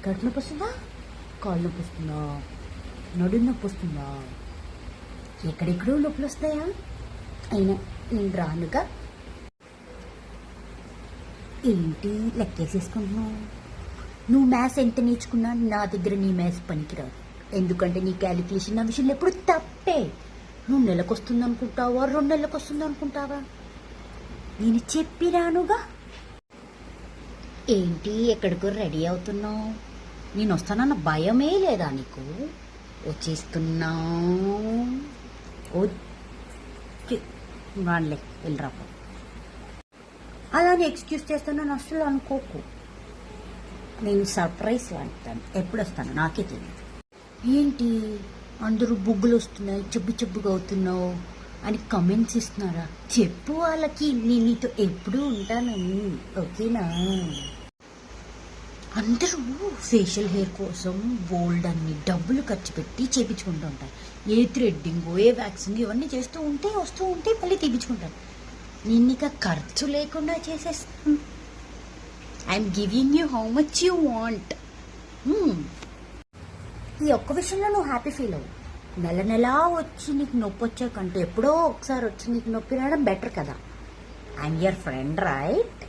కడుపు నొప్పి వస్తుందా, కాళ్ళు నొప్పి వస్తుందా, నడుము నొప్పి వస్తుందా, ఎక్కడెక్కడో నొప్పులు వస్తాయా? అయినా నేను రానుగా. ఏంటి లెక్కేసేసుకుంటున్నావు? నువ్వు మ్యాథ్స్ ఎంత నేర్చుకున్నా నా దగ్గర నీ మ్యాథ్స్ పనికిరాదు. ఎందుకంటే నీ క్యాలిక్యులేషన్ నా విషయంలో ఎప్పుడు తప్పే. నువ్వు నెలకు వస్తుంది అనుకుంటావా, 2 నెలలకు వస్తుంది అనుకుంటావా? నేను చెప్పిరానుగా. ఏంటి ఎక్కడికో రెడీ అవుతున్నావు? నేను వస్తానన్న భయమే లేదా నీకు? వచ్చేస్తున్నా. రానులే, వెళ్ళరాపో. అలానే ఎక్స్క్యూజ్ చేస్తానని అసలు అనుకోకు. నేను సర్ప్రైజ్ లాంటాను. ఎప్పుడు వస్తాను నాకే తెలియదు. ఏంటి అందరూ బుగ్గులు వస్తున్నాయి, చెబ్బుగా అవుతున్నావు అని కమెంట్స్ ఇస్తున్నారా? చెప్పు వాళ్ళకి నేను నీతో ఎప్పుడూ ఉంటానని, ఓకేనా? అందరూ ఫేషియల్ హెయిర్ కోసం బోల్డ్ అన్ని డబ్బులు ఖర్చు పెట్టి చేయించుకుంటూ ఉంటారు. ఏ థ్రెడ్డింగ్, ఏ వ్యాక్సింగ్ ఇవన్నీ చేస్తూ ఉంటే మళ్ళీ తీపించుకుంటారు. నేను ఇక ఖర్చు లేకుండా చేసేస్తాను. I'm giving you how much you want. ఈ ఒక్క విషయంలో నువ్వు హ్యాపీ ఫీల్ అవ్వు. నెలా వచ్చి నీకు నొప్పి వచ్చే కంటే ఎప్పుడో ఒకసారి వచ్చి నీకు నొప్పి రావడం బెటర్ కదా. I'm your friend right?